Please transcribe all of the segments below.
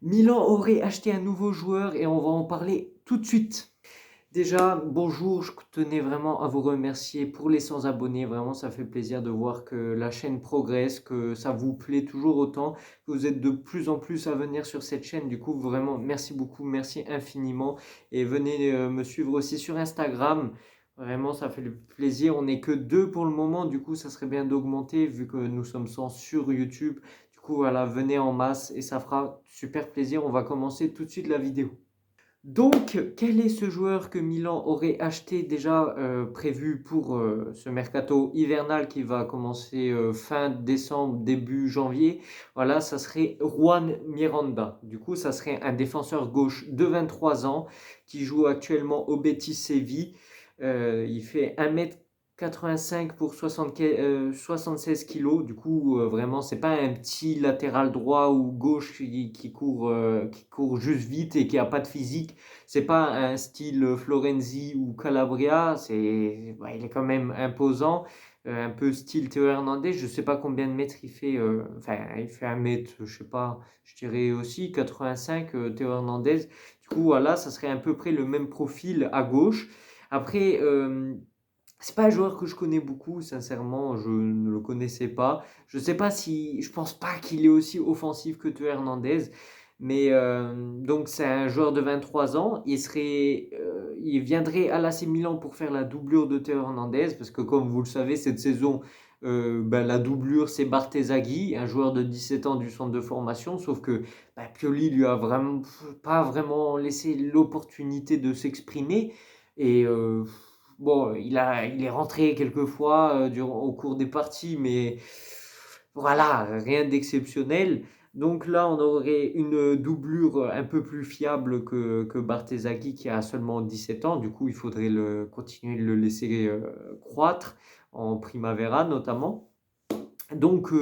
Milan aurait acheté un nouveau joueur et on va en parler tout de suite. Déjà, bonjour, je tenais vraiment à vous remercier pour les 100 abonnés. Vraiment, ça fait plaisir de voir que la chaîne progresse, que ça vous plaît toujours autant, que vous êtes de plus en plus à venir sur cette chaîne. Du coup, vraiment, merci beaucoup, merci infiniment. Et venez me suivre aussi sur Instagram. Vraiment, ça fait plaisir. On n'est que deux pour le moment. Du coup, ça serait bien d'augmenter vu que nous sommes 100 sur YouTube. Du coup, voilà, venez en masse et ça fera super plaisir. On va commencer tout de suite la vidéo. Donc, quel est ce joueur que Milan aurait acheté déjà prévu pour ce mercato hivernal qui va commencer fin décembre, début janvier? Voilà, ça serait Juan Miranda. Du coup, ça serait un défenseur gauche de 23 ans qui joue actuellement au Betis Séville. Il fait 1,85 m pour 76 kilos. Du coup, vraiment, c'est pas un petit latéral droit ou gauche qui court juste vite et qui a pas de physique. C'est pas un style Florenzi ou Calabria. Il est quand même imposant. Un peu style Théo Hernandez. Je sais pas combien de mètres il fait. Enfin, il fait 1 mètre, je sais pas, je dirais aussi 85, Théo Hernandez. Du coup, voilà, ça serait à peu près le même profil à gauche. Après, c'est pas un joueur que je connais beaucoup, sincèrement, je ne le connaissais pas. Je sais pas si, je pense pas qu'il est aussi offensif que Théo Hernandez, mais donc c'est un joueur de 23 ans. Il viendrait à l'AC Milan pour faire la doublure de Théo Hernandez, parce que comme vous le savez, cette saison, la doublure c'est Barthez-Aghi, un joueur de 17 ans du centre de formation, sauf que Pioli lui a vraiment pas vraiment laissé l'opportunité de s'exprimer. Et bon, il est rentré quelques fois au cours des parties, mais voilà, rien d'exceptionnel. Donc là, on aurait une doublure un peu plus fiable que Barthez-Aghi qui a seulement 17 ans. Du coup, il faudrait continuer de le laisser croître en Primavera notamment. Donc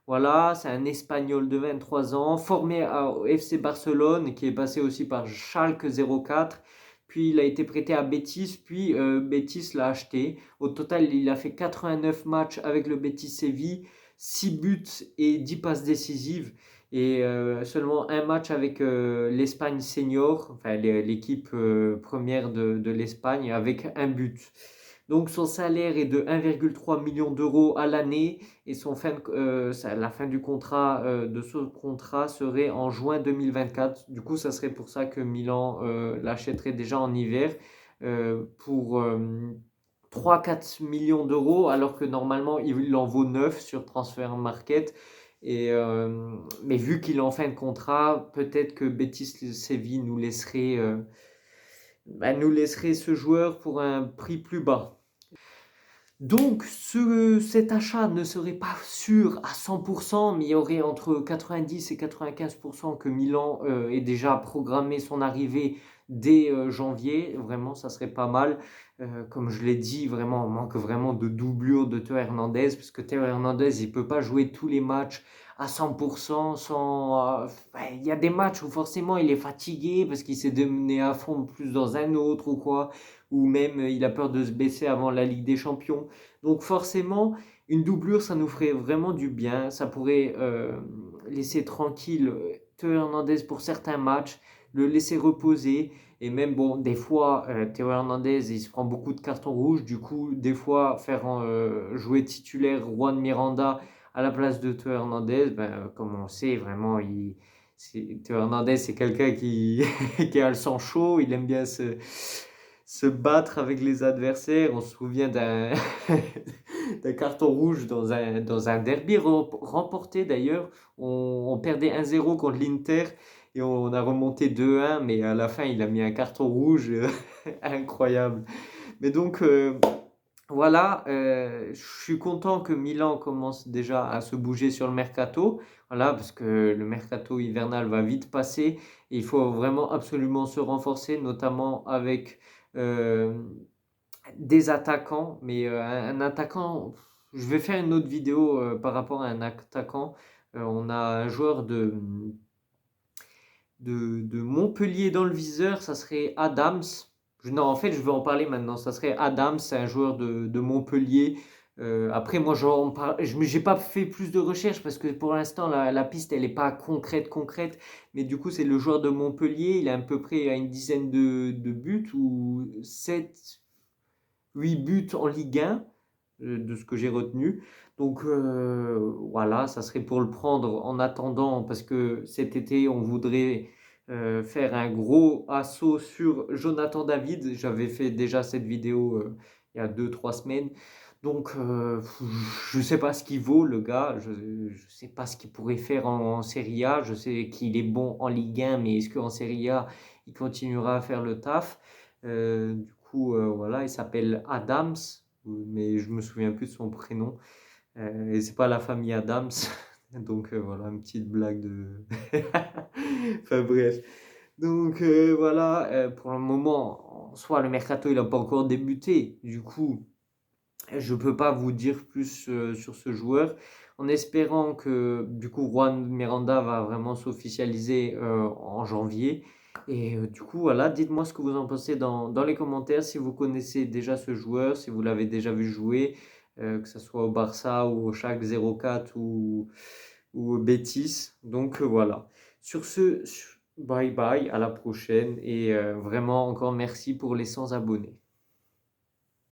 voilà, c'est un Espagnol de 23 ans, formé au FC Barcelone, qui est passé aussi par Schalke 04. Puis il a été prêté à Betis, puis Betis l'a acheté. Au total, il a fait 89 matchs avec le Betis Séville, 6 buts et 10 passes décisives. Et seulement un match avec l'Espagne senior, enfin l'équipe première de l'Espagne, avec un but. Donc son salaire est de 1,3 million d'euros à l'année et la fin du contrat de ce contrat serait en juin 2024. Du coup, ça serait pour ça que Milan l'achèterait déjà en hiver pour 3-4 millions d'euros, alors que normalement il en vaut 9 sur Transfer Market. Mais vu qu'il est en fin de contrat, peut-être que Betis Séville nous laisserait ce joueur pour un prix plus bas. Donc cet achat ne serait pas sûr à 100%, mais il y aurait entre 90 et 95% que Milan ait déjà programmé son arrivée dès janvier. Vraiment, ça serait pas mal. Comme je l'ai dit, vraiment, on manque vraiment de doublure de Théo Hernandez, parce que Théo Hernandez, il peut pas jouer tous les matchs à 100% il y a des matchs où forcément il est fatigué parce qu'il s'est donné à fond plus dans un autre ou quoi, ou même il a peur de se baisser avant la Ligue des Champions. Donc forcément, une doublure, ça nous ferait vraiment du bien. Ça pourrait laisser tranquille Théo Hernandez pour certains matchs, le laisser reposer. Et même, bon, des fois, Théo Hernandez, il se prend beaucoup de cartons rouges. Du coup, des fois, faire jouer titulaire Juan Miranda à la place de Théo Hernandez, comme on sait, vraiment, Théo Hernandez, c'est quelqu'un qui a le sang chaud. Il aime bien se battre avec les adversaires. On se souvient d'un carton rouge dans un derby remporté d'ailleurs. On perdait 1-0 contre l'Inter et on a remonté 2-1, mais à la fin il a mis un carton rouge incroyable. Mais donc voilà, je suis content que Milan commence déjà à se bouger sur le mercato. Voilà, parce que le mercato hivernal va vite passer et il faut vraiment absolument se renforcer, notamment avec euh, des attaquants. Mais un attaquant, je vais faire une autre vidéo par rapport à un attaquant. On a un joueur de Montpellier dans le viseur, ça serait Adams. Non, en fait, je vais en parler maintenant. Ça serait Adams, c'est un joueur de Montpellier. Après, moi, j'ai pas fait plus de recherches parce que pour l'instant, la piste, elle n'est pas concrète. Mais du coup, c'est le joueur de Montpellier. Il a à peu près à une dizaine de buts ou 7, 8 buts en Ligue 1, de ce que j'ai retenu. Donc voilà, ça serait pour le prendre en attendant parce que cet été, on voudrait faire un gros assaut sur Jonathan David. J'avais fait déjà cette vidéo il y a 2, 3 semaines. Donc, je ne sais pas ce qu'il vaut, le gars. Je ne sais pas ce qu'il pourrait faire en Serie A. Je sais qu'il est bon en Ligue 1, mais est-ce qu'en Serie A, il continuera à faire le taf? Du coup, voilà, il s'appelle Adams, mais je me souviens plus de son prénom. Et c'est pas la famille Adams. Donc, voilà, une petite blague de. Enfin, bref. Donc, voilà, pour le moment, en soi, le mercato, il n'a pas encore débuté. Du coup. Je ne peux pas vous dire plus sur ce joueur, en espérant que du coup Juan Miranda va vraiment s'officialiser en janvier. Et du coup, voilà, dites-moi ce que vous en pensez dans les commentaires, si vous connaissez déjà ce joueur, si vous l'avez déjà vu jouer, que ce soit au Barça ou au Schalke 04 ou au Betis. Donc voilà. Sur ce, bye bye, à la prochaine et vraiment encore merci pour les 100 abonnés.